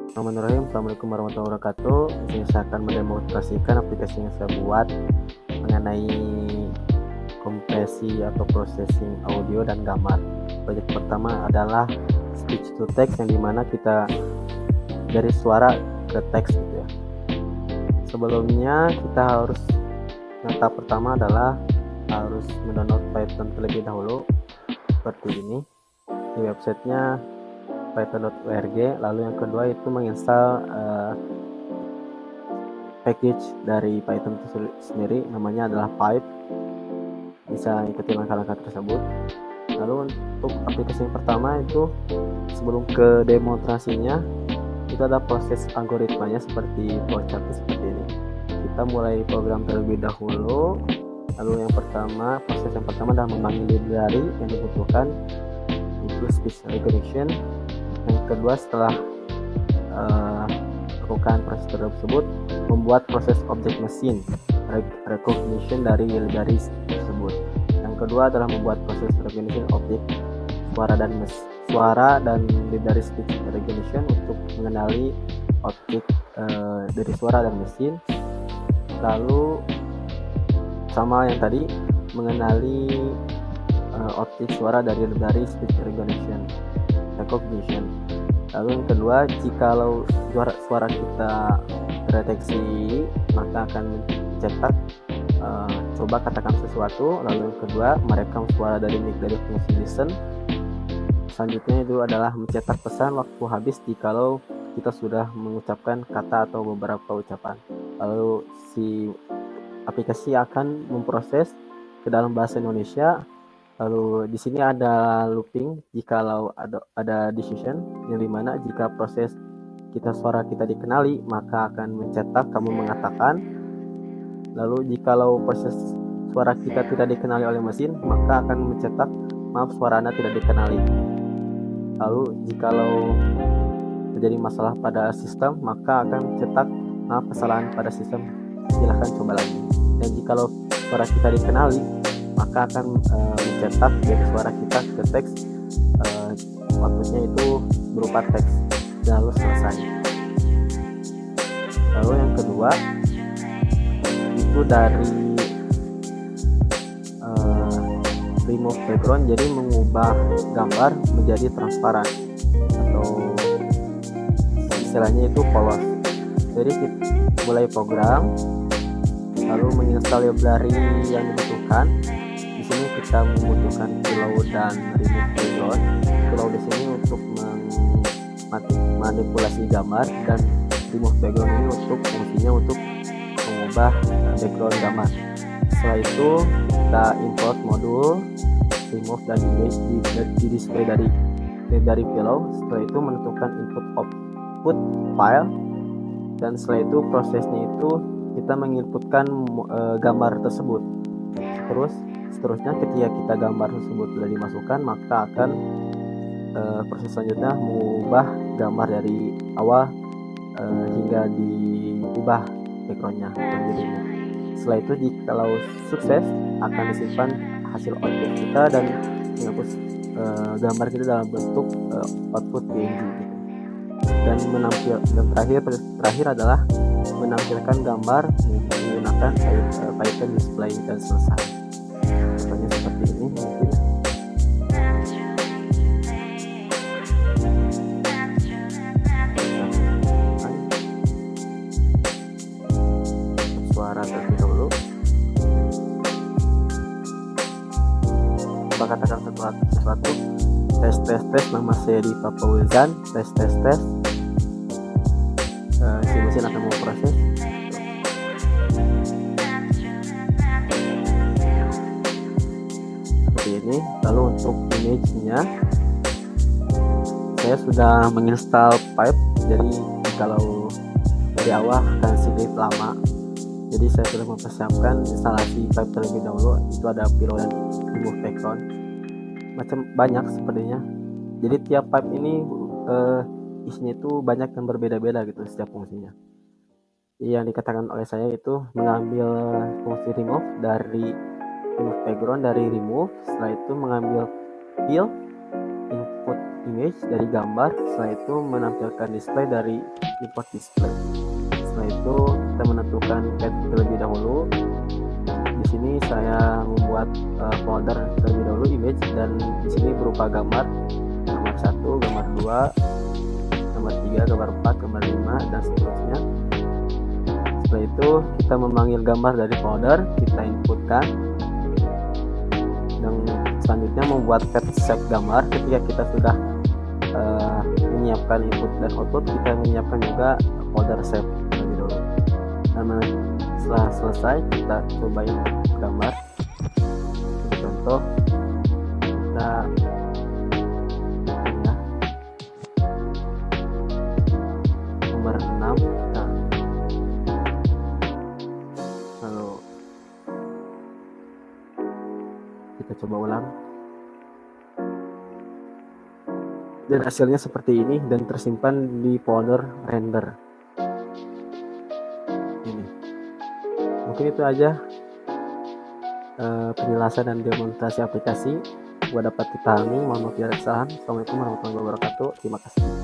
Bismillahirrahmanirrahim. Assalamualaikum warahmatullahi wabarakatuh. Di sini saya akan mendemonstrasikan aplikasi yang saya buat mengenai kompresi atau processing audio dan gambar. Proyek pertama adalah speech to text, yang dimana kita dari suara ke teks gitu ya. Sebelumnya kita harus, yang tahap pertama adalah harus mendownload Python terlebih dahulu seperti ini di websitenya python.org. Lalu yang kedua itu menginstal package dari Python itu sendiri, namanya adalah pipe. Bisa ikuti langkah-langkah tersebut. Lalu untuk aplikasi yang pertama itu, sebelum ke demonstrasinya, itu ada proses algoritmanya seperti flowchart seperti ini. Kita mulai program terlebih dahulu. Lalu proses yang pertama adalah memanggil library yang dibutuhkan, itu speech recognition. Yang kedua, setelah melakukan proses tersebut, membuat proses object machine recognition dari library tersebut. Yang kedua adalah membuat proses recognition objek suara dan library speech recognition untuk mengenali objek dari suara dan mesin. Lalu sama yang tadi, mengenali objek suara dari library speech recognition. Lalu yang kedua, jikalau suara kita terdeteksi, maka akan mencetak coba katakan sesuatu. Lalu yang kedua, merekam suara dari mic dari fungsi listen. Selanjutnya itu adalah mencetak pesan waktu habis jikalau kita sudah mengucapkan kata atau beberapa ucapan. Lalu si aplikasi akan memproses ke dalam bahasa Indonesia. Lalu di sini ada looping jikalau ada decision, yang dimana jika proses suara kita dikenali, maka akan mencetak kamu mengatakan. Lalu jikalau proses suara kita tidak dikenali oleh mesin, maka akan mencetak maaf, suara Anda tidak dikenali. Lalu jikalau terjadi masalah pada sistem, maka akan mencetak maaf, kesalahan pada sistem, silahkan coba lagi. Dan jikalau suara kita dikenali, maka akan mencetak dari suara kita ke teks, outputnya itu berupa teks, dan lalu selesai. Lalu yang kedua itu dari remove background, jadi mengubah gambar menjadi transparan atau istilahnya itu polos. Jadi kita mulai program, lalu menginstal library yang dibutuhkan. Di sini kita membutuhkan pillow dan remove background. Pillow di sini untuk manipulasi gambar, dan remove background ini untuk fungsinya untuk mengubah background gambar. Setelah itu kita import modul remove dan image di display dari pillow. Setelah itu menentukan input output file, dan setelah itu prosesnya itu kita menginputkan gambar tersebut. Seterusnya ketika kita gambar tersebut sudah dimasukkan, maka akan proses selanjutnya mengubah gambar dari awal hingga diubah backgroundnya menjadi ini. Setelah itu jikalau sukses, akan disimpan hasil output kita dan menghapus gambar kita dalam bentuk output PNG gitu. Dan terakhir adalah menampilkan gambar menggunakan Python display, dan selesai. Contohnya seperti ini mungkin. Suara terlebih dahulu. Coba katakan sesuatu. Tes, nama saya di Papa Wildan. Tes. Si mesin akan memproses. Seperti ini. Lalu untuk image-nya, saya sudah menginstal pipe. Jadi kalau dari awal akan sedikit lama, jadi saya sudah mempersiapkan instalasi pipe terlebih dahulu. Itu ada pillow dan remove background, macam banyak sepertinya. Jadi tiap pipe ini isinya itu banyak dan berbeda-beda gitu setiap fungsinya. Yang dikatakan oleh saya itu mengambil fungsi remove background dari remove. Setelah itu mengambil fill image dari gambar, setelah itu menampilkan display dari import display. Setelah itu kita menentukan cat terlebih dahulu. Di sini saya membuat folder terlebih dahulu image, dan di sini berupa gambar 1, gambar 2, gambar 3, gambar 4, gambar 5, dan seterusnya. Setelah itu kita memanggil gambar dari folder, kita inputkan, dan selanjutnya membuat pet shape gambar. Ketika kita sudah menyiapkan input dan output, kita menyiapkan juga folder shape terlebih dahulu. Dan setelah selesai, kita coba input gambar. Ini contoh, kita ya, nomor 6, kita lalu kita coba ulang, dan hasilnya seperti ini dan tersimpan di folder render ini. Mungkin itu aja penjelasan dan demonstrasi aplikasi. Gua dapat dipahami, mohon maaf bila ada kesalahan. Assalamualaikum warahmatullahi wabarakatuh. Terima kasih.